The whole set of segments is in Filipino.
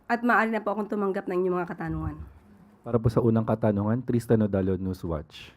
At maaari na po akong tumanggap ng inyong mga katanungan. Para po sa unang katanungan, Tristan Odalo, Newswatch.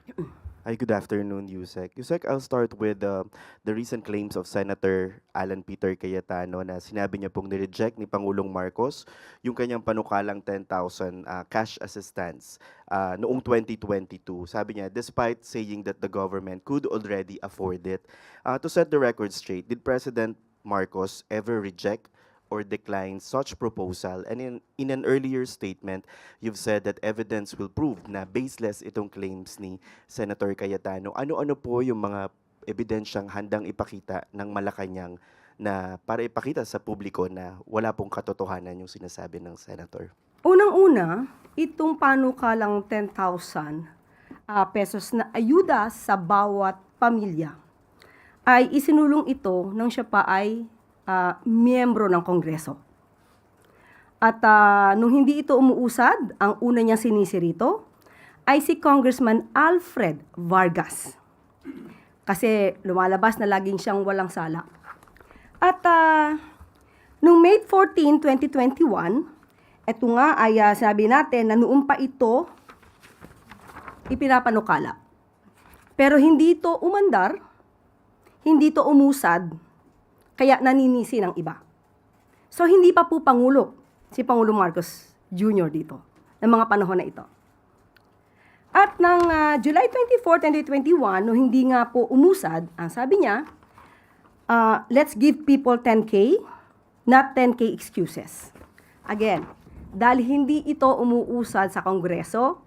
Hi, good afternoon, Yusek. Yusek, I'll start with the recent claims of Senator Alan Peter Cayetano na sinabi niya pong nireject ni Pangulong Marcos yung kanyang panukalang 10,000 cash assistance noong 2022. Sabi niya, despite saying that the government could already afford it. To set the record straight, did President Marcos ever reject or decline such proposal? And in an earlier statement, you've said that evidence will prove na baseless itong claims ni Senator Cayetano. Ano-ano po yung mga ebidensyang handang ipakita ng Malacanang na para ipakita sa publiko na wala pong katotohanan yung sinasabi ng Senator? Unang-una, itong panukalang 10,000 pesos na ayuda sa bawat pamilya ay isinulong ito nang siya pa ay miyembro ng Kongreso. At nung hindi ito umuusad, ang una niyang sinisi rito ay si Congressman Alfred Vargas. Kasi lumalabas na laging siyang walang sala. At nung May 14, 2021, ito nga ay sabi natin na noon pa ito ipinapanukala. Pero hindi ito umandar, hindi ito umusad, kaya naninisi ng iba. So, hindi pa po Pangulo, si Pangulong Marcos Jr. dito, ng mga panahon na ito. At ng July 24, 2021, no hindi nga po umusad, ang sabi niya, let's give people 10K, not 10K excuses. Again, dahil hindi ito umuusad sa Kongreso,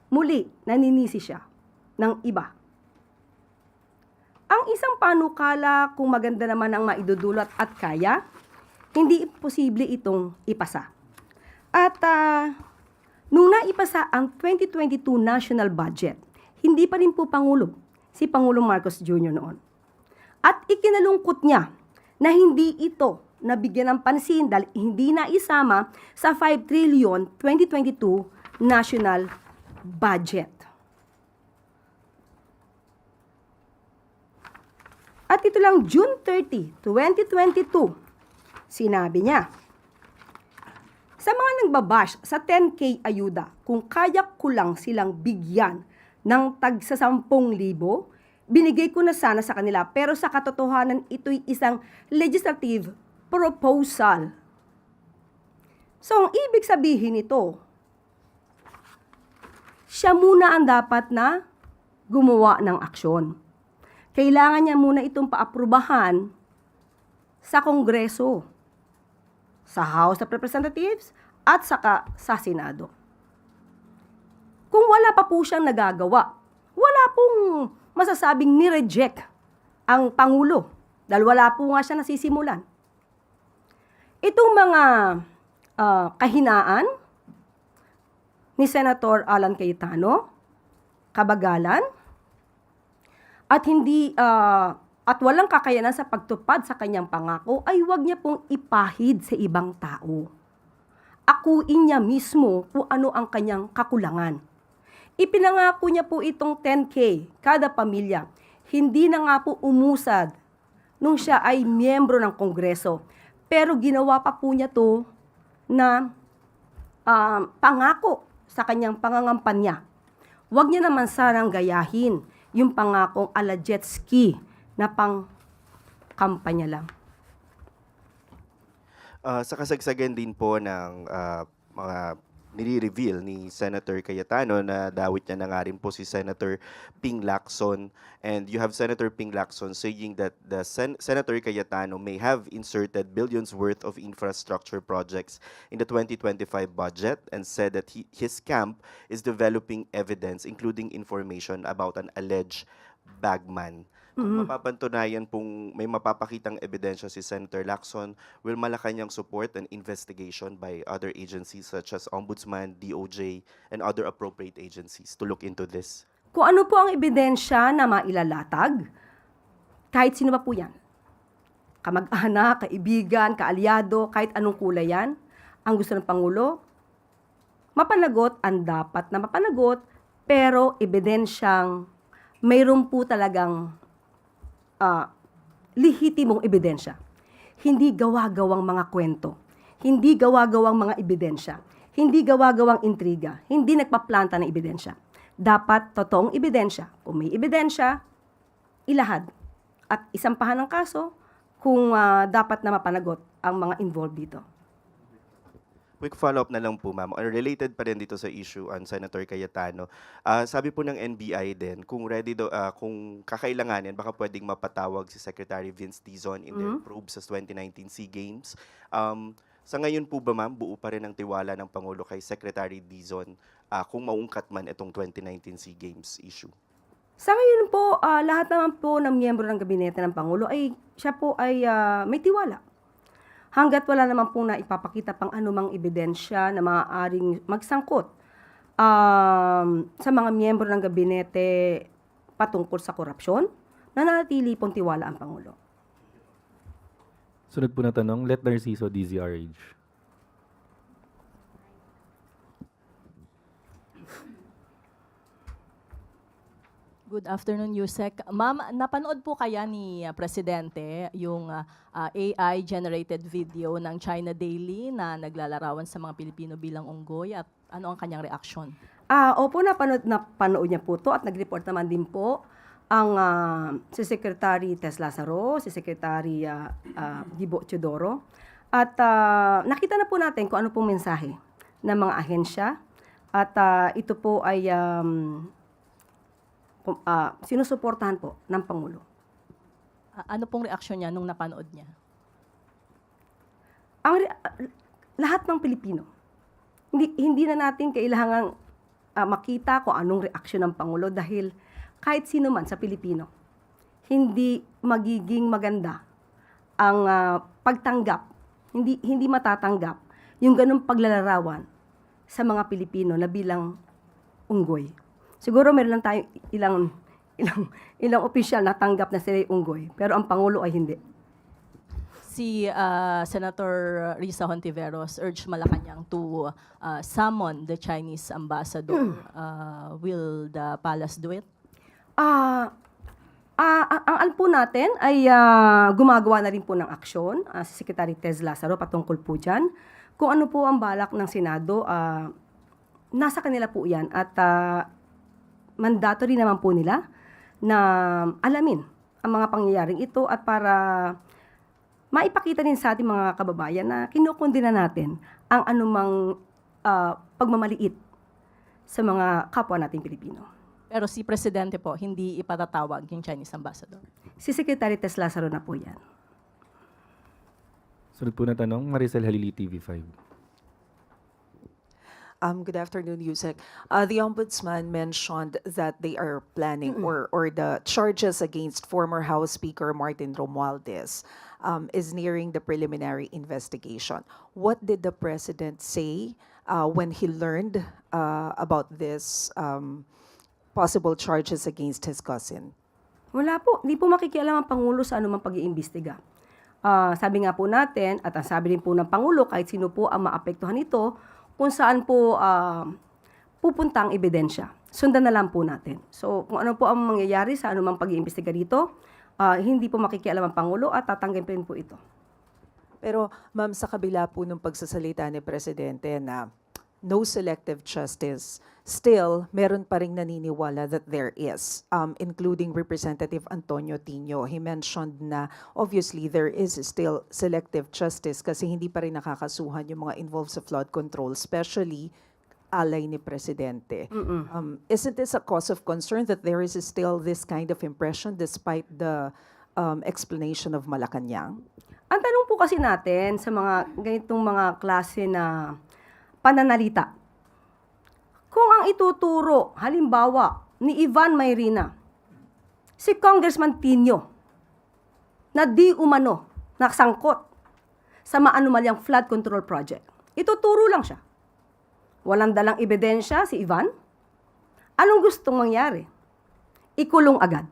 muli, naninisi siya ng iba. Ang isang panukala, kung maganda naman ang maidudulot at kaya, hindi posible itong ipasa. At nung naipasa ang 2022 national budget, hindi pa rin po Pangulo, si Pangulong Marcos Jr. noon. At ikinalungkot niya na hindi ito nabigyan ng pansin dahil hindi na isama sa 5 trillion 2022 national budget. At ito lang, June 30, 2022, sinabi niya, sa mga nagbabash sa 10K ayuda, kung kaya ko lang silang bigyan ng tagsa 10,000, binigay ko na sana sa kanila. Pero sa katotohanan, ito'y isang legislative proposal. So, ang ibig sabihin nito, siya muna ang dapat na gumawa ng aksyon. Kailangan niya muna itong paaprubahan sa Kongreso, sa House of Representatives, at saka sa Senado. Kung wala pa po siyang nagagawa, wala pong masasabing ni-reject ang Pangulo dahil wala po nga siya nasisimulan. Itong mga kahinaan ni Senator Alan Cayetano, kabagalan, at hindi at walang kakayanan sa pagtupad sa kanyang pangako, ay huwag niya pong ipahid sa ibang tao. Akuin niya mismo kung ano ang kanyang kakulangan. Ipinangako niya po itong 10K kada pamilya. Hindi na nga po umusad nung siya ay miyembro ng Kongreso. Pero ginawa pa po niya to na pangako sa kanyang pangangampanya. Huwag niya naman sanang gayahin yung pangakong ala jet ski na pang kampanya lang. Sa kasagsagan din po ng mga nire-reveal ni Senator Cayetano na dawit niya na nga rin po si Senator Ping Lacson. And you have Senator Ping Lacson saying that the Senator Cayetano may have inserted billions worth of infrastructure projects in the 2025 budget and said that his camp is developing evidence including information about an alleged bagman. Kung mapapatunayan pong may mapapakitang ebidensya si Senator Lacson, will Malacanang support an investigation by other agencies such as Ombudsman, DOJ, and other appropriate agencies to look into this? Kung ano po ang ebidensya na mailalatag, kahit sino pa po yan, kamag-anak, kaibigan, kaalyado, kahit anong kulay yan, ang gusto ng Pangulo, mapanagot ang dapat na mapanagot, pero ebidensyang mayroon po talagang lehitimong ebidensya. Hindi gawa-gawang mga kwento. Hindi gawa-gawang mga ebidensya. Hindi gawa-gawang intriga. Hindi nagpaplanta ng ebidensya. Dapat totoong ebidensya. Kung may ebidensya, ilahad. At isampahan ng kaso kung dapat na mapanagot ang mga involved dito. Quick follow-up na lang po, ma'am. Related pa rin dito sa issue on Senator Cayetano. Sabi po ng NBI din, kung ready kung kakailanganin, baka pwedeng mapatawag si Secretary Vince Dizon in their probe sa 2019 SEA Games. Sa ngayon po ba, ma'am, buo pa rin ang tiwala ng Pangulo kay Secretary Dizon kung maungkat man itong 2019 SEA Games issue? Sa ngayon po, lahat naman po ng miyembro ng gabinete ng Pangulo ay siya po ay may tiwala. Hanggat wala naman pong naipapakita pang anumang ebidensya na maaaring magsangkot sa mga miyembro ng gabinete patungkol sa korupsyon, nananatili pong tiwala ang Pangulo. Sunod po na tanong, Let Narciso, DZRH. Good afternoon, Yusek. Ma'am, napanood po kaya ni Presidente yung AI-generated video ng China Daily na naglalarawan sa mga Pilipino bilang unggoy at ano ang kanyang reaksyon? Opo, napanood niya po to at nag-report naman din po ang si Secretary Tess Lazaro, si Secretary Gibo Teodoro. At nakita na po natin kung ano pong mensahe ng mga ahensya. At ito po ay sinusuportahan po ng Pangulo. Ano pong reaksyon niya nung napanood niya? Lahat ng Pilipino, hindi na natin kailangang makita kung anong reaksyon ng Pangulo dahil kahit sino man sa Pilipino, hindi magiging maganda ang pagtanggap, hindi matatanggap yung ganung paglalarawan sa mga Pilipino na bilang unggoy. Siguro meron lang tayo ilang opisyal na tanggap na sila unggoy, pero ang Pangulo ay hindi. Si Senator Risa Hontiveros urged Malacanang to summon the Chinese ambassador. Will the palace do it? Ang po natin ay gumagawa na rin po ng aksyon si Secretary Tess Lazaro patungkol po dyan. Kung ano po ang balak ng Senado, nasa kanila po yan at mandatory naman po nila na alamin ang mga pangyayaring ito at para maipakita din sa ating mga kababayan na kinukundina natin ang anumang pagmamaliit sa mga kapwa nating Pilipino. Pero si Presidente po, hindi ipatatawag yung Chinese ambassador. Si Secretary Tess Lazaro na po yan. Sunod po na tanong, Maricel Halili, TV5. Good afternoon, Yusek. The Ombudsman mentioned that they are planning or the charges against former House Speaker Martin Romualdez is nearing the preliminary investigation. What did the President say when he learned about this possible charges against his cousin? Wala po. Hindi po makikialam ang Pangulo sa anumang pag-iimbestiga. Sabi nga po natin, at ang sabi rin po ng Pangulo, kahit sino po ang maapektuhan nito, kung saan po pupunta ang ebidensya. Sundan na lang po natin. So, kung ano po ang mangyayari sa anumang pag-iimbestiga dito, hindi po makikialam ang Pangulo at tatanggapin po ito. Pero ma'am, sa kabila po ng pagsasalita ni Presidente na no selective justice, still, meron pa ring naniniwala that there is, including Representative Antonio Tino. He mentioned na obviously there is still selective justice kasi hindi pa rin nakakasuhan yung mga involved sa flood control, especially alay ni Presidente. Isn't this a cause of concern that there is still this kind of impression despite the explanation of Malacanang? Ang tanong po kasi natin sa mga ganitong mga klase na pananalita, kung ang ituturo, halimbawa, ni Ivan Mayrina, si Congressman Tino, na di umano nakasangkot sa maanumalyang flood control project, ituturo lang siya. Walang dalang ebidensya si Ivan. Anong gustong mangyari? Ikulong agad.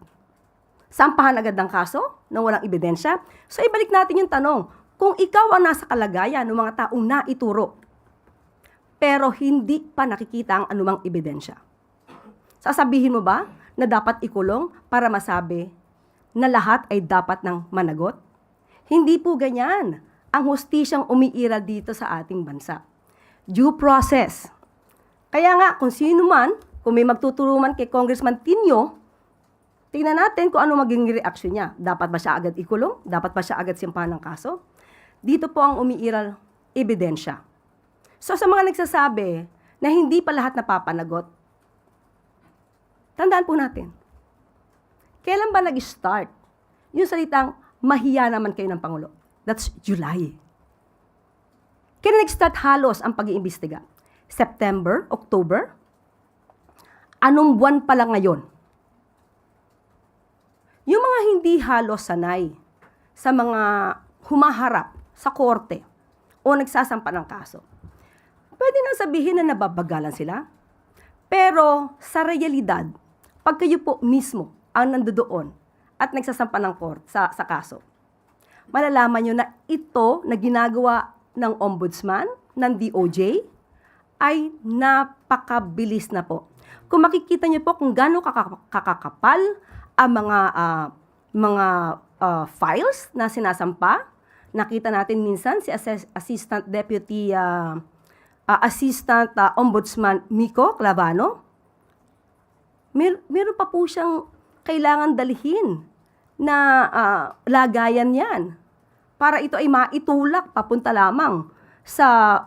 Sampahan agad ng kaso na walang ebidensya. So ibalik natin yung tanong, kung ikaw ang nasa kalagayan ng mga taong naituro, pero hindi pa nakikita ang anumang ebidensya, sasabihin mo ba na dapat ikulong para masabi na lahat ay dapat ng managot? Hindi po ganyan ang hustisyang umiiral dito sa ating bansa. Due process. Kaya nga, kung sino man, kung may magtuturuman kay Congressman Tinio, tingnan natin kung ano maging reaksyon niya. Dapat ba siya agad ikulong? Dapat ba siya agad simpahan ng kaso? Dito po ang umiiral ebidensya. So sa mga nagsasabi na hindi pa lahat napapanagot, tandaan po natin, kailan ba nag-start yung salitang mahiya naman kayo ng Pangulo? That's July. Kailan nag-start halos ang pag-iimbestiga? September, October? Anong buwan pa lang ngayon? Yung mga hindi halos sanay sa mga humaharap sa korte o nagsasampa ng kaso, pwede na sabihin na nababagalan sila. Pero sa realidad, pag kayo po mismo ang nandoon at nagsasampa ng sa kaso, malalaman nyo na ito na ginagawa ng ombudsman, ng DOJ, ay napakabilis na po. Kung makikita nyo po kung gaano kakakapal ang mga files na sinasampa, nakita natin minsan si Assistant Deputy Assistant Ombudsman Miko Clavano, meron pa po siyang kailangan dalhin na lagayan yan para ito ay maitulak papunta lamang sa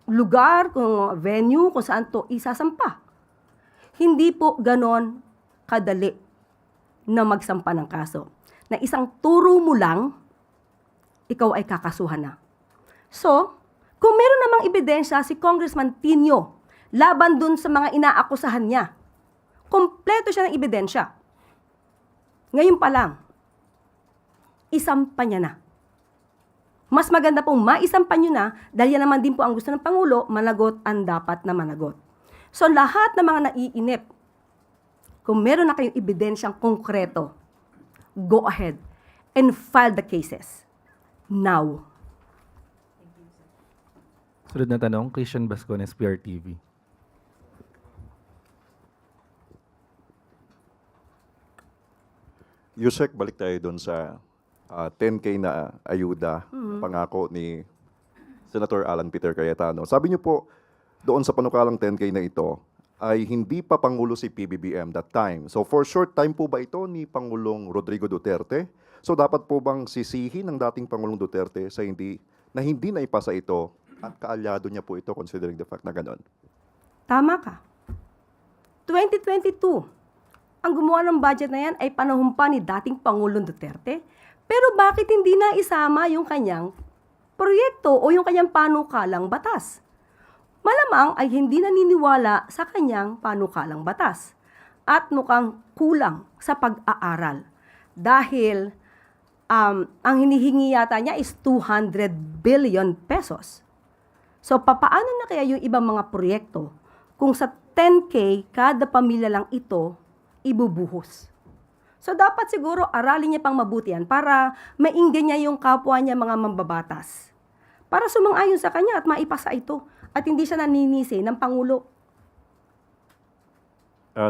lugar, kung venue, kung saan to isasampa. Hindi po ganon kadali na magsampa ng kaso. Na isang turo mo lang, ikaw ay kakasuhan na. So, kung meron namang ebidensya si Congressman Tinio laban dun sa mga inaakusahan niya, kompleto siya ng ebidensya. Ngayon pa lang, isampa niya na. Mas maganda pong maisampa niyo na dahil yan naman din po ang gusto ng Pangulo, managot ang dapat na managot. So lahat ng mga naiinip, kung meron na kayong ebidensyang konkreto, go ahead and file the cases now. Sunod na tanong, Christian Bascones, PRTV. Yusek, balik tayo doon sa 10K na ayuda, pangako ni Senator Alan Peter Cayetano. Sabi niyo po, doon sa panukalang 10K na ito, ay hindi pa Pangulo si PBBM that time. So for short time po ba ito ni Pangulong Rodrigo Duterte? So dapat po bang sisihin ng dating Pangulong Duterte sa hindi naipasa ito at kaalyado niya po ito considering the fact na ganon? Tama ka. 2022, ang gumawa ng budget na yan ay panahon pa ni dating Pangulong Duterte. Pero bakit hindi na isama yung kanyang proyekto o yung kanyang panukalang batas? Malamang ay hindi naniniwala sa kanyang panukalang batas at mukhang kulang sa pag-aaral dahil ang hinihingi yata niya is 200 billion pesos. So papaano na kaya yung ibang mga proyekto kung sa 10K kada pamilya lang ito ibubuhos? So dapat siguro aralin niya pang mabuti yan para mainggan niya yung kapwa niya mga mambabatas. Para sumang-ayon sa kanya at maipasa ito at hindi siya naninisi ng Pangulo.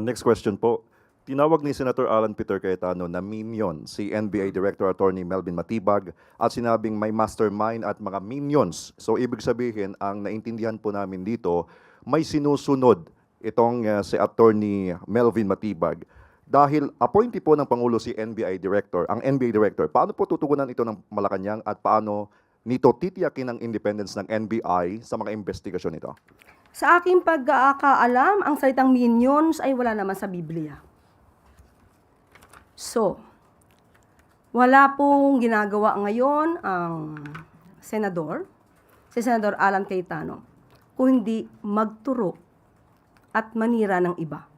Next question po. Tinawag ni Senator Alan Peter Cayetano na minion si NBA Director Attorney Melvin Matibag at sinabing may mastermind at mga minions. So ibig sabihin, ang naintindihan po namin dito, may sinusunod itong si Attorney Melvin Matibag. Dahil appointee po ng Pangulo si NBI Director, ang NBA Director, paano po tutugunan ito ng Malacanang at paano nito titiyakin ang independence ng NBI sa mga investigasyon nito? Sa aking pagkakaalam, ang salitang minions ay wala naman sa Biblia. So, wala pong ginagawa ngayon ang senador, si Senador Alan Cayetano, kundi magturo at manira ng iba.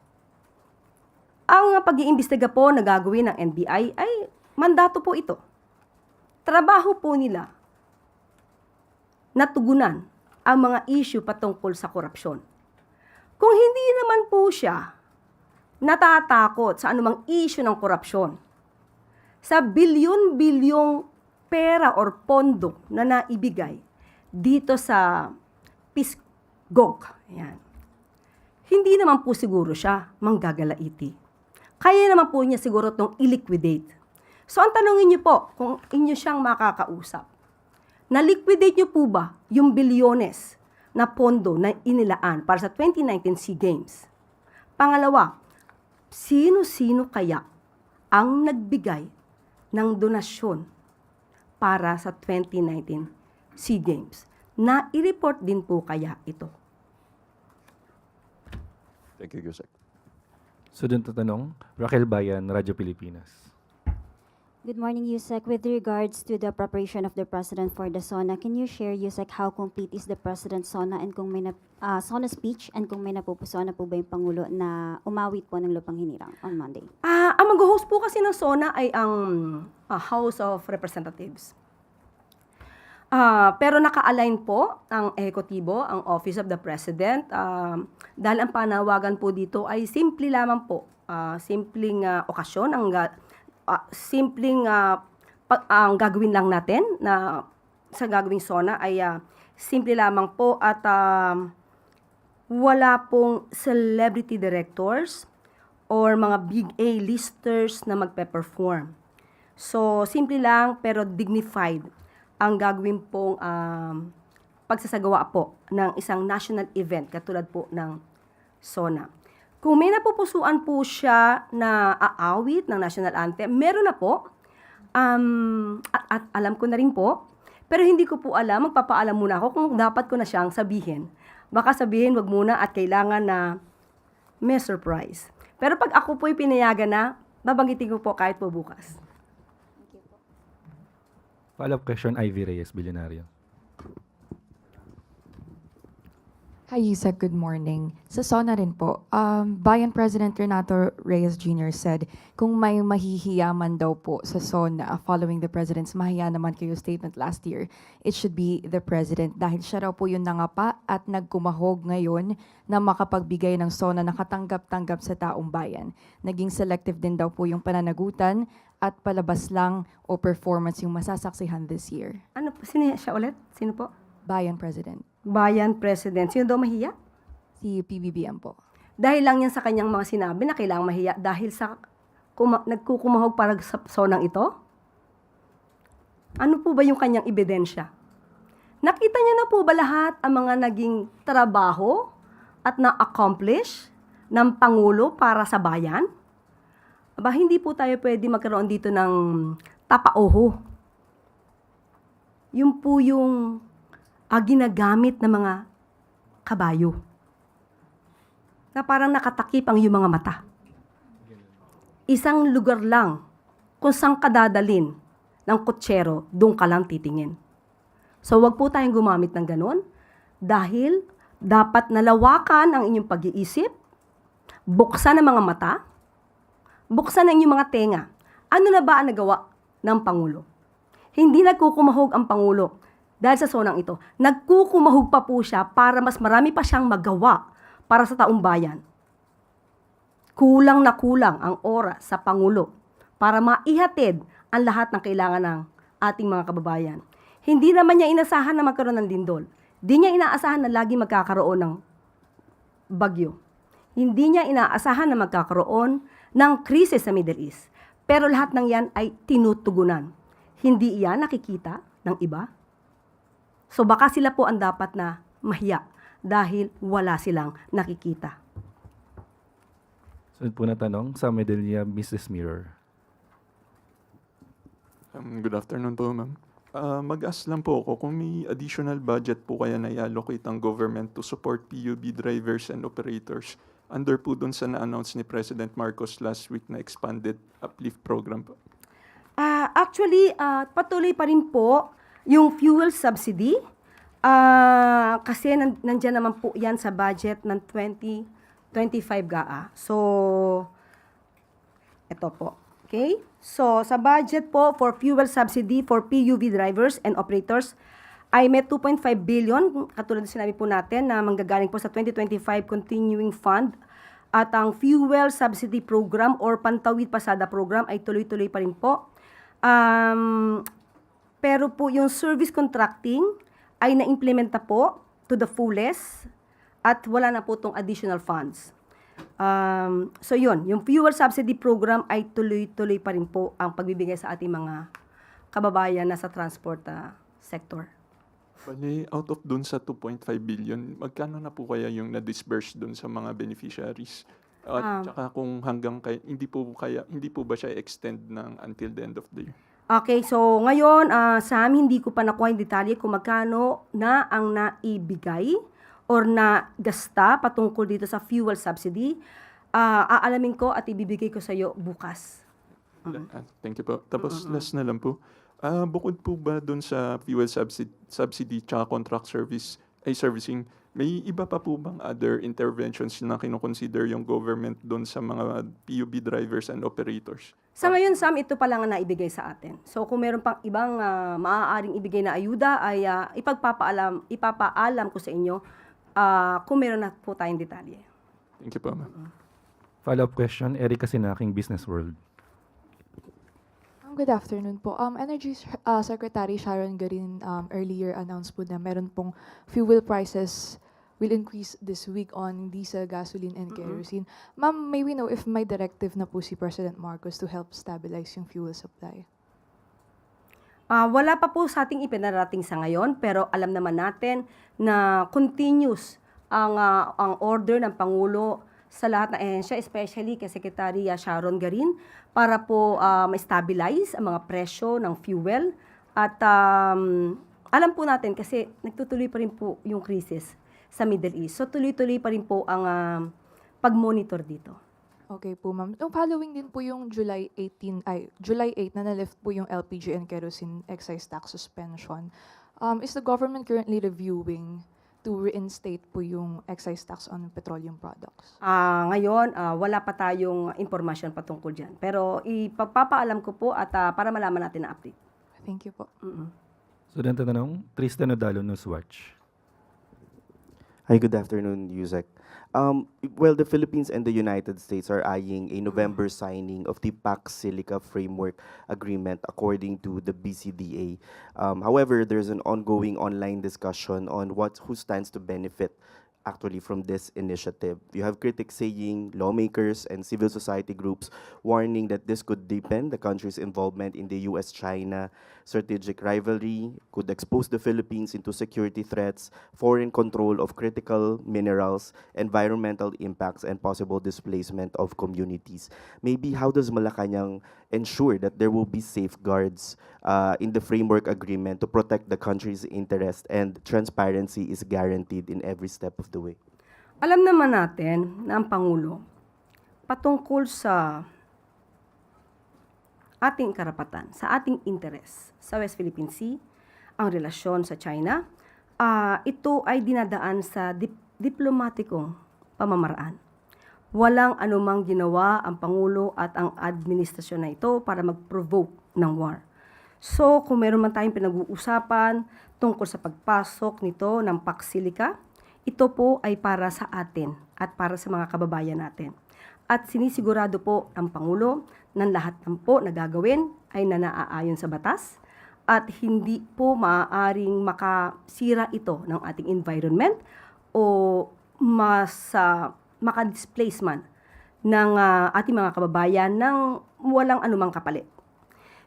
Ang pag-iimbestiga po na gagawin ng NBI ay mandato po ito. Trabaho po nila na tugunan ang mga issue patungkol sa korupsyon. Kung hindi naman po siya natatakot sa anumang issue ng korupsyon, sa bilyon-bilyong pera or pondo na naibigay dito sa PISGOG, ayan, hindi naman po siguro siya manggagalaiti. Kaya naman po niya siguro itong i-liquidate. So ang tanongin niyo po, kung inyo siyang makakausap, Na-liquidate nyo po ba yung bilyones na pondo na inilaan para sa 2019 SEA Games? Pangalawa, sino-sino kaya ang nagbigay ng donasyon para sa 2019 SEA Games? Na i-report din po kaya ito? Thank you, Yusek. Sunod na tanong, Raquel Bayan, Radyo Pilipinas. Good morning, Yusek. With regards to the preparation of the President for the SONA, can you share, Yusek, how complete is the President's SONA and kung may SONA speech and kung may napupusuan na po ba yung Pangulo na umawit po ng lupang hinirang on Monday? Ang mag-host po kasi ng SONA ay ang House of Representatives. Pero naka-align po ang ehekutibo, ang Office of the President, dahil ang panawagan po dito ay simple lamang po, simpleng okasyon, ang gagawin lang natin na sa gagawing SONA ay simple lamang po at wala pong celebrity directors or mga big A-listers na magpe-perform. So, simple lang pero dignified ang gagawin pong pagsasagawa po ng isang national event katulad po ng SONA. Kung may napupusuan po siya na aawit ng national anthem, meron na po. At alam ko na rin po. Pero hindi ko po alam, magpapaalam muna ako kung dapat ko na siyang sabihin. Baka sabihin, wag muna at kailangan na may surprise. Pero pag ako po'y pinayagan na, babanggitin ko po kahit po bukas. Follow-up question, Ivy Reyes, Bilyonaryo. Hi, Yusek. Good morning. Sa SONA rin po, Bayan President Renato Reyes Jr. said, kung may mahihiyaman daw po sa SONA following the President's mahiya naman kayo statement last year, it should be the President dahil siya raw po yung nangapa at nagkumahog ngayon na makapagbigay ng SONA na katanggap-tanggap sa taong bayan. Naging selective din daw po yung pananagutan at palabas lang o performance yung masasaksihan this year. Ano po? Sino siya ulit? Sino po? Bayan President. Bayan President. Sino daw mahiya? Si PBBM po. Dahil lang yan sa kanyang mga sinabi na kailangang mahiya dahil sa nagkukumahog para sa sonang ito? Ano po ba yung kanyang ebidensya? Nakita niya na po ba lahat ang mga naging trabaho at na-accomplish ng Pangulo para sa bayan? Aba, hindi po tayo pwede magkaroon dito ng tapaoho. Yung po yung ginagamit ng mga kabayo. Na parang nakatakip ang iyong mga mata. Isang lugar lang kung saan ka dadalin ng kutsero, doon ka lang titingin. So wag po tayong gumamit ng ganun dahil dapat nalawakan ang inyong pag-iisip, buksan ang mga mata, buksan ang inyong mga tenga. Ano na ba ang nagawa ng Pangulo? Hindi nagkukumahog ang Pangulo dahil sa sonang ito. Nagkukumahog pa po siya para mas marami pa siyang magawa para sa taong bayan. Kulang na kulang ang oras sa Pangulo para maihatid ang lahat ng kailangan ng ating mga kababayan. Hindi naman niya inasahan na magkaroon ng lindol. Hindi niya inaasahan na lagi magkakaroon ng bagyo. Hindi niya inaasahan na magkakaroon ng krisis sa Middle East. Pero lahat ng yan ay tinutugunan. Hindi iyan nakikita ng iba. So baka sila po ang dapat na mahiya dahil wala silang nakikita. Sunod po na tanong, sa Medellin, Mrs. Mirror. Good afternoon po, ma'am. Mag-ask lang po ako kung may additional budget po kaya na i-allocate ang government to support PUB drivers and operators under po dun sa na-announce ni President Marcos last week na expanded uplift program po. Actually, patuloy pa rin po yung fuel subsidy. Kasi nandyan naman po yan sa budget ng 2025 GAA. So, ito po. Okay? So, sa budget po for fuel subsidy for PUV drivers and operators ay may 2.5 billion, katulad na sinabi po natin, na manggagaling po sa 2025 Continuing Fund. At ang fuel subsidy program or Pantawid Pasada program ay tuloy-tuloy pa rin po. Pero po yung service contracting ay na-implementa po to the fullest at wala na po itong additional funds. So yun, yung fuel subsidy program ay tuloy-tuloy pa rin po ang pagbibigay sa ating mga kababayan na sa transport sector. Bali, out of dun sa 2.5 billion, magkano na po kaya yung na-disburse dun sa mga beneficiaries? At saka kung hanggang hindi po ba siya extend ng until the end of the year? Okay, so ngayon, Sam, hindi ko pa nakuha yung detalye kung magkano na ang naibigay or na gasta patungkol dito sa fuel subsidy. Aalamin ko at ibibigay ko sa iyo bukas. Thank you po. Tapos last na lang po. Bukod po ba dun sa fuel subsidy tsaka contract servicing, may iba pa po bang other interventions na kinoconsider yung government dun sa mga PUB drivers and operators? Sa ngayon, Sam, ito pa lang ang naibigay sa atin. So kung meron pang ibang maaaring ibigay na ayuda, ay ipapaalam ko sa inyo kung meron na po tayong detalye. Thank you po, ma'am. Follow-up question, Erica Sinaking, Business World. Good afternoon po. Energy Secretary Sharon Garin earlier announced po na meron pong fuel prices will increase this week on diesel, gasoline, and kerosene. Ma'am, may we know if may directive na po si President Marcos to help stabilize yung fuel supply? Wala pa po sa ating ipinarating sa ngayon, pero alam naman natin na continuous ang order ng Pangulo sa lahat ng ehensya, especially kay Secretary Sharon Garin, para po ma-stabilize ang mga presyo ng fuel. At alam po natin kasi nagtutuloy pa rin po yung crisis sa Middle East. So tuloy-tuloy pa rin po ang pag-monitor dito. Okay po, ma'am. Yung following din po yung July 8 na na-lift po yung LPG and kerosene excise tax suspension. Is the government currently reviewing to reinstate po yung excise tax on petroleum products? Ngayon, wala pa tayong impormasyon patungkol dyan. Pero ipapaalam ko po at para malaman natin na update. Thank you po. Student na tanong, Tristan Odalo, Newswatch. Hi, good afternoon, Yusek. Well, the Philippines and the United States are eyeing a November signing of the Pax Silica Framework Agreement according to the BCDA. However, there's an ongoing online discussion on who stands to benefit actually from this initiative. You have critics saying, lawmakers and civil society groups warning that this could deepen the country's involvement in the US-China strategic rivalry, could expose the Philippines into security threats, foreign control of critical minerals, environmental impacts, and possible displacement of communities. Maybe how does Malacanang ensure that there will be safeguards in the framework agreement to protect the country's interest and transparency is guaranteed in every step of the way? Alam naman natin na ang Pangulo patungkol sa ating karapatan, sa ating interes sa West Philippine Sea, ang relasyon sa China, ito ay dinadaan sa diplomatikong pamamaraan. Walang anumang ginawa ang Pangulo at ang administrasyon na ito para mag-provoke ng war. So, kung meron man tayong pinag-uusapan tungkol sa pagpasok nito ng Pax Silica, ito po ay para sa atin at para sa mga kababayan natin. At sinisigurado po ng Pangulo na lahat ng po na gagawin ay naaayon sa batas at hindi po maaaring makasira ito ng ating environment o maka-displace man ng ating mga kababayan ng walang anumang kapalit.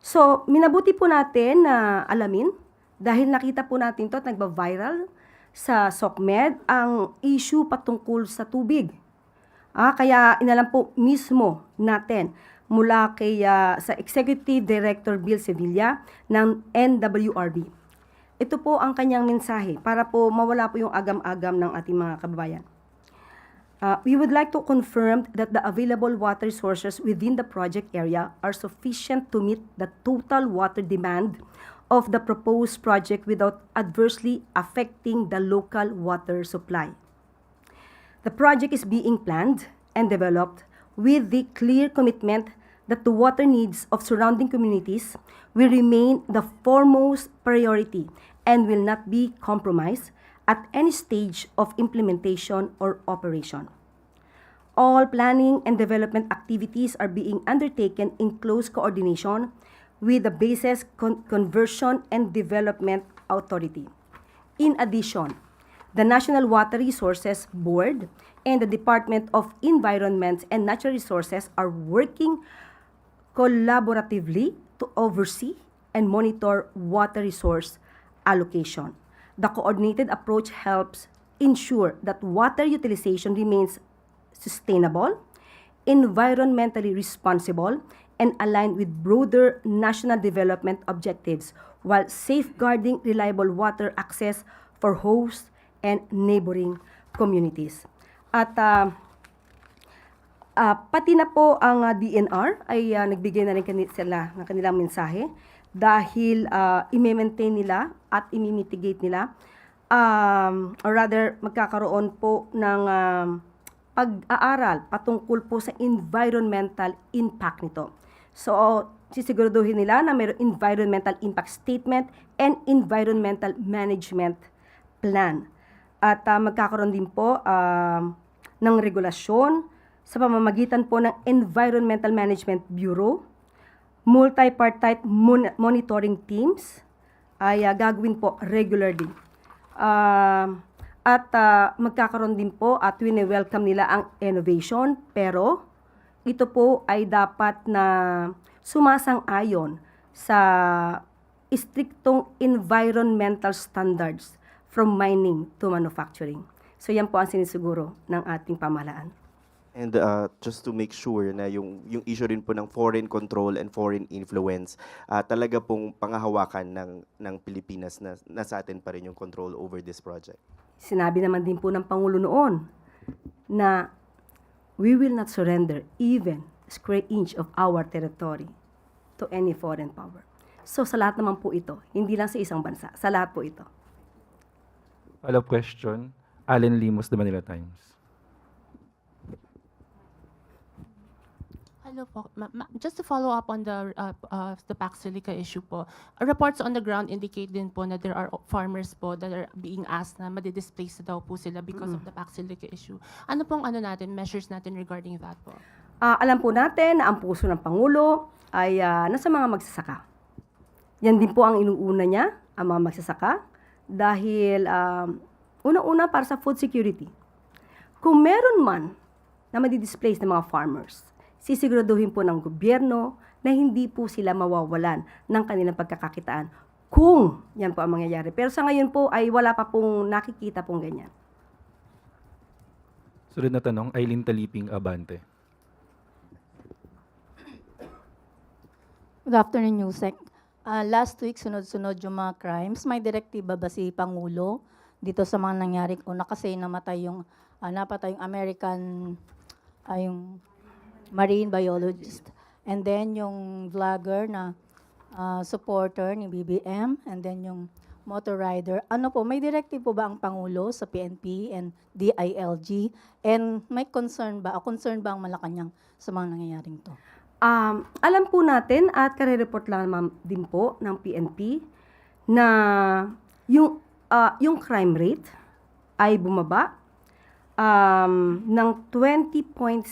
So, minabuti po natin na alamin dahil nakita po natin to at nagba-viral sa SOCMED ang issue patungkol sa tubig. Kaya inalam po mismo natin mula kay sa Executive Director Bill Sevilla ng NWRB. Ito po ang kanyang mensahe para po mawala po yung agam-agam ng ating mga kababayan. We would like to confirm that the available water sources within the project area are sufficient to meet the total water demand of the proposed project without adversely affecting the local water supply. The project is being planned and developed with the clear commitment that the water needs of surrounding communities will remain the foremost priority and will not be compromised at any stage of implementation or operation. All planning and development activities are being undertaken in close coordination with the Bases Conversion and Development Authority. In addition, the National Water Resources Board and the Department of Environment and Natural Resources are working collaboratively to oversee and monitor water resource allocation. The coordinated approach helps ensure that water utilization remains sustainable, environmentally responsible, and aligned with broader national development objectives while safeguarding reliable water access for host and neighboring communities. At pati na po ang DNR ay nagbigay na rin sila ng kanilang mensahe dahil i-maintain nila at i-mitigate nila or rather magkakaroon po ng pag-aaral patungkol po sa environmental impact nito. So, sisiguraduhin nila na mayroong environmental impact statement and environmental management plan. At magkakaroon din po ng regulasyon sa pamamagitan po ng Environmental Management Bureau, multi-partite monitoring teams ay gagawin po regularly. At magkakaroon din po at wini-welcome nila ang innovation, pero ito po ay dapat na sumasang-ayon sa istriktong environmental standards from mining to manufacturing. So yan po ang sinisiguro ng ating pamahalaan. And just to make sure na yung issue rin po ng foreign control and foreign influence, talaga pong pangahawakan ng Pilipinas na nasa atin pa rin yung control over this project. Sinabi naman din po ng Pangulo noon na we will not surrender even a square inch of our territory to any foreign power. So sa lahat naman po ito, hindi lang sa isang bansa, sa lahat po ito. Follow-up question, Allen Limos, The Manila Times. Hello po. Just to follow up on the Pax Silica issue po, reports on the ground indicate din po na there are farmers po that are being asked na madi-displace daw po sila because of the Pax Silica issue. Ano pong measures natin regarding that po? Alam po natin na ang puso ng Pangulo ay nasa mga magsasaka. Yan din po ang inuuna niya, ang mga magsasaka, dahil unang-una para sa food security. Kung meron man na madi-displace ng mga farmers, sisiguraduhin po ng gobyerno na hindi po sila mawawalan ng kanilang pagkakakitaan kung yan po ang mangyayari. Pero sa ngayon po ay wala pa pong nakikita pong ganyan. Sunod na tanong, Eileen Taliping, Abante. Good afternoon, Yusek. Last week, sunod-sunod yung mga crimes. May direktiba ba si Pangulo dito sa mga nangyari? Una kasi napatay yung American, yung marine biologist. And then yung vlogger na supporter ni BBM. And then yung motor rider. Ano po, may directive po ba ang Pangulo sa PNP and DILG? And may concern ba ang Malacanang sa mga nangyayaring to? Alam po natin at kare-report lang din po ng PNP na yung crime rate ay bumaba ng 20.6%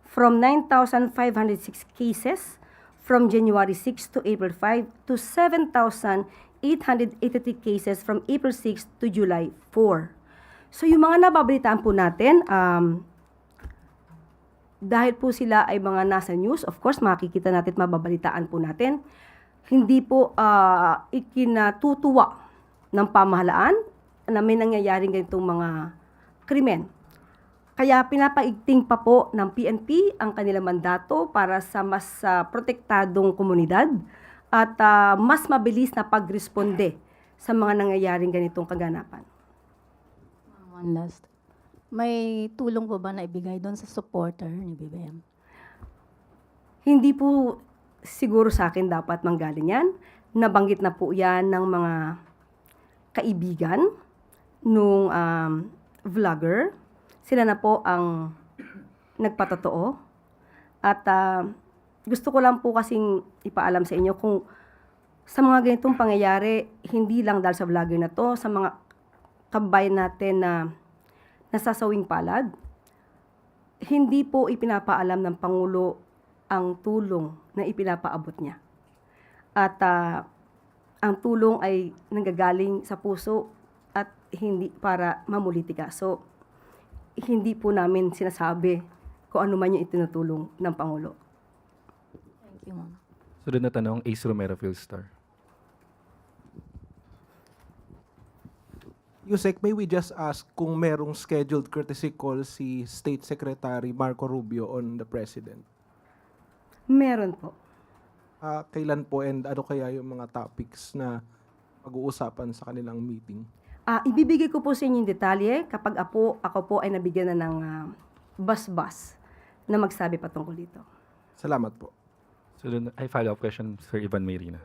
from 9,506 cases from January 6 to April 5 to 7,883 cases from April 6 to July 4. So yung mga nababalitaan po natin, dahil po sila ay mga nasa news, of course, makikita natin at mababalitaan po natin, hindi po ikinatutuwa ng pamahalaan na may nangyayaring ganitong mga krimen. Kaya pinapaigting pa po ng PNP ang kanilang mandato para sa mas protektadong komunidad at mas mabilis na pagresponde sa mga nangyayaring ganitong kaganapan. One last. May tulong po ba na ibigay doon sa supporter ni BBM? Hindi po siguro sa akin dapat manggaling yan. Nabanggit na po yan ng mga kaibigan nung vlogger. Sila na po ang nagpatotoo. At gusto ko lang po kasing ipaalam sa inyo kung sa mga ganitong pangyayari, hindi lang dahil sa vlogger na to, sa mga kabayan natin na nasasawing palad, hindi po ipinapaalam ng Pangulo ang tulong na ipinapaabot niya. At ang tulong ay nanggagaling sa puso at hindi para mamulitika. So, hindi po namin sinasabi kung ano man yung itinutulong ng Pangulo. Thank you, ma'am. Sunod na tanong, Ace Romero, Philstar. Yusek, may we just ask kung merong scheduled courtesy call si State Secretary Marco Rubio on the President? Meron po. Kailan po and ano kaya yung mga topics na pag-uusapan sa kanilang meeting? Ibibigay ko po sa inyo yung detalye kapag ako po ay nabigyan na ng bas-bas na magsabi patungkol dito. Salamat po. So, I follow-up question, Sir Ivan Mayrina,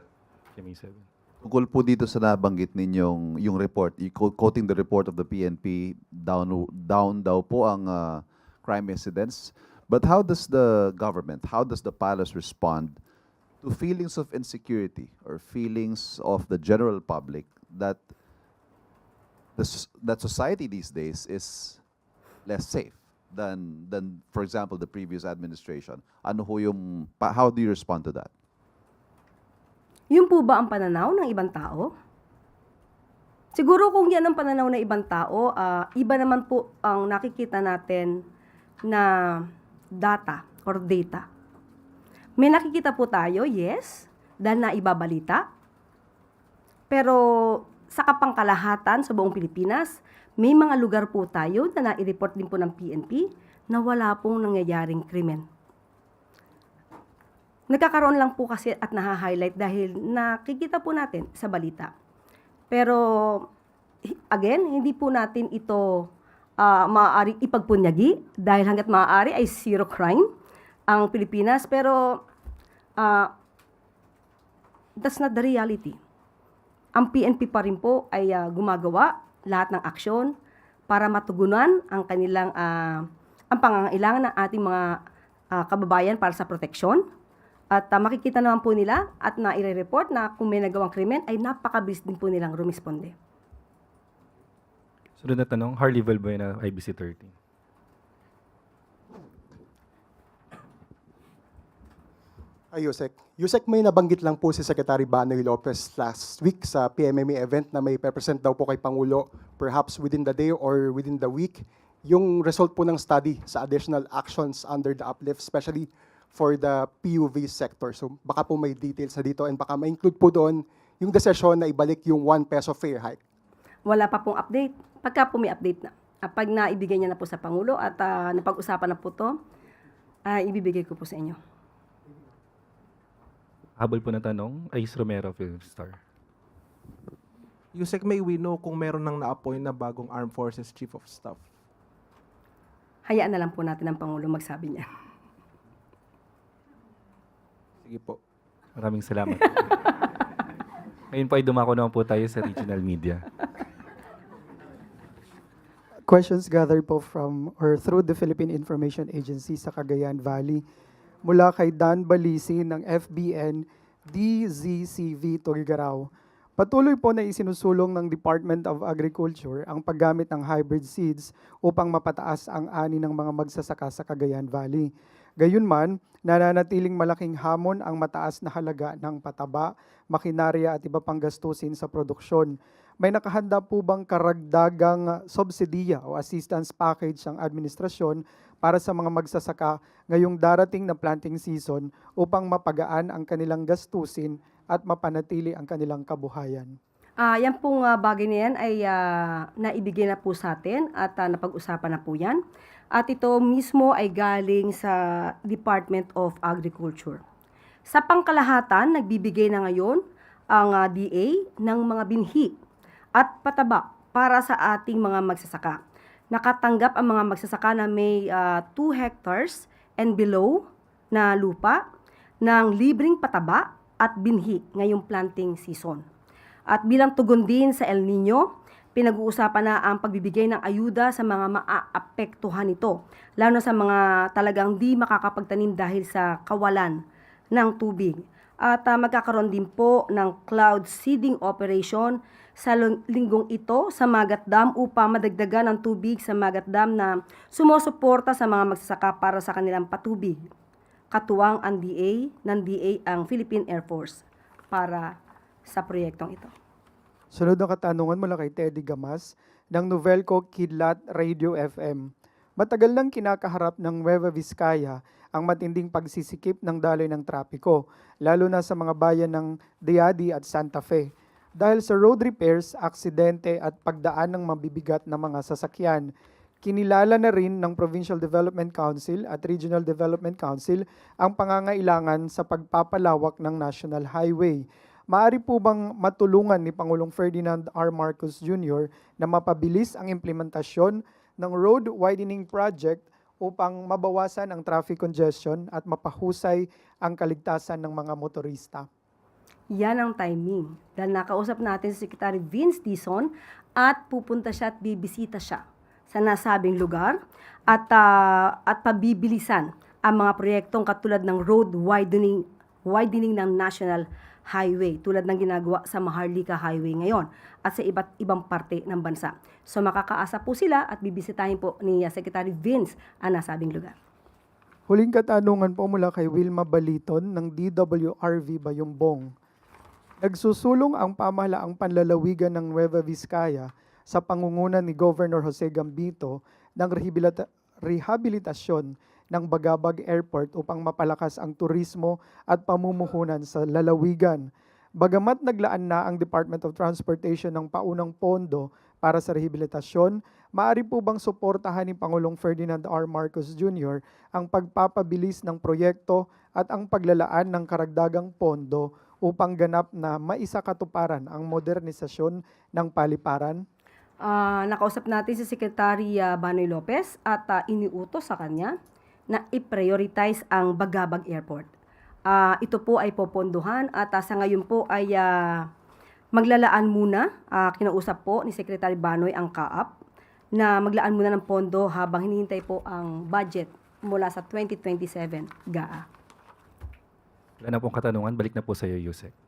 GMA7. Tungkol po dito sa nabanggit ninyong yung report, quoting the report of the PNP, down daw po ang crime incidents. But how does the government, how does the palace respond to feelings of insecurity or feelings of the general public that that society these days is less safe than for example the previous administration? Ano ho yung how do you respond to that? Yun po ba ang pananaw ng ibang tao? Siguro kung yan ang pananaw ng ibang tao, iba naman po ang nakikita natin na data or data. May nakikita po tayo, yes, dahil naibabalita. Pero sa kapangkalahatan sa buong Pilipinas, may mga lugar po tayo na nai-report din po ng PNP na wala pong nangyayaring krimen. Nagkakaroon lang po kasi at naha-highlight dahil nakikita po natin sa balita. Pero, again, hindi po natin ito maaari ipagpunyagi dahil hanggat maaari ay zero crime ang Pilipinas. Pero, that's not the reality. Ang PNP pa rin po ay gumagawa lahat ng aksyon para matugunan ang kanilang ang pangangailangan ng ating mga kababayan para sa proteksyon. At makikita naman po nila at na-report na kung may nagawang krimen ay napakabilis din po nilang rumisponde. Sunod na tanong, Harley Valbuena, IBC 13. Yusek. Yusek, may nabanggit lang po si Secretary Banoy Lopez last week sa PMMA event na may present daw po kay Pangulo perhaps within the day or within the week yung result po ng study sa additional actions under the uplift, especially for the PUV sector. So baka po may details na dito and baka ma-include po doon yung desisyon na ibalik yung 1 peso fare hike. Wala pa pong update. Pagka po may update na, pag naibigay niya na po sa Pangulo at napag-usapan na po to, ibibigay ko po sa inyo. Habol po na tanong, Ais Romero, Philstar. Yusek, may we know kung meron nang na-appoint na bagong Armed Forces Chief of Staff? Hayaan na lang po natin ang Pangulo magsabi niya. Sige po. Maraming salamat. Ngayon po ay dumako naman po tayo sa regional media. Questions gathered po from or through the Philippine Information Agency sa Cagayan Valley mula kay Dan Balisi ng FBN DZCV Tugigaraw. Patuloy po na isinusulong ng Department of Agriculture ang paggamit ng hybrid seeds upang mapataas ang ani ng mga magsasaka sa Cagayan Valley. Gayunman, nananatiling malaking hamon ang mataas na halaga ng pataba, makinarya at iba pang gastusin sa produksyon. May nakahanda po bang karagdagang subsidiya o assistance package ang administrasyon para sa mga magsasaka ngayong darating na planting season upang mapagaan ang kanilang gastusin at mapanatili ang kanilang kabuhayan? Yan pong bagay na yan ay naibigay na po sa atin at napag-usapan na po yan. At ito mismo ay galing sa Department of Agriculture. Sa pangkalahatan, nagbibigay na ngayon ang DA ng mga binhi at pataba para sa ating mga magsasaka. Nakatanggap ang mga magsasaka na may 2 hectares and below na lupa ng libreng pataba at binhi ngayong planting season. At bilang tugon din sa El Nino, pinag-uusapan na ang pagbibigay ng ayuda sa mga maaapektuhan nito, lalo na sa mga talagang di makakapagtanim dahil sa kawalan ng tubig. At magkakaroon din po ng cloud seeding operation sa linggong ito sa Magat Dam upang madagdagan ng tubig sa Magat Dam na sumusuporta sa mga magsasaka para sa kanilang patubig. Katuwang ang DA ang Philippine Air Force para sa proyektong ito. Sunod na katanungan mula kay Teddy Gamas ng Novelco Kidlat Radio FM. Matagal nang kinakaharap ng Nueva Vizcaya ang matinding pagsisikip ng daloy ng trapiko, lalo na sa mga bayan ng Diadi at Santa Fe. dahil sa road repairs, aksidente at pagdaan ng mabibigat na mga sasakyan. Kinilala na rin ng Provincial Development Council at Regional Development Council ang pangangailangan sa pagpapalawak ng National Highway. Maaari po bang matulungan ni Pangulong Ferdinand R. Marcos Jr. na mapabilis ang implementasyon ng road widening project upang mabawasan ang traffic congestion at mapahusay ang kaligtasan ng mga motorista? Yan ang timing. Dahil nakausap natin si Secretary Vince Dizon at pupunta siya at bibisita siya sa nasabing lugar at pabibilisan ang mga proyektong katulad ng road widening ng National Highway tulad ng ginagawa sa Maharlika Highway ngayon at sa iba't ibang parte ng bansa. So makakaasa po sila at bibisitahin po ni Secretary Vince ang nasabing lugar. Huling katanungan po mula kay Wilma Baliton ng DWRV Bayumbong. Nagsusulong ang pamahalaang panlalawigan ng Nueva Vizcaya sa pangunguna ni Governor Jose Gambito ng rehabilitasyon ng Bagabag Airport upang mapalakas ang turismo at pamumuhunan sa lalawigan. Bagamat naglaan na ang Department of Transportation ng paunang pondo para sa rehabilitasyon, maaari po bang suportahan ni Pangulong Ferdinand R. Marcos Jr. ang pagpapabilis ng proyekto at ang paglalaan ng karagdagang pondo upang ganap na maisakatuparan ang modernisasyon ng paliparan? Nakausap natin si Secretary Banoy Lopez at iniutos sa kanya na i-prioritize ang Bagabag Airport. Ito po ay popondohan at sa ngayon po ay maglalaan muna, kinausap po ni Secretary Banoy ang CAAP na maglaan muna ng pondo habang hinihintay po ang budget mula sa 2027 GAA. Wala na pong katanungan, balik na po sa iyo, Yusek.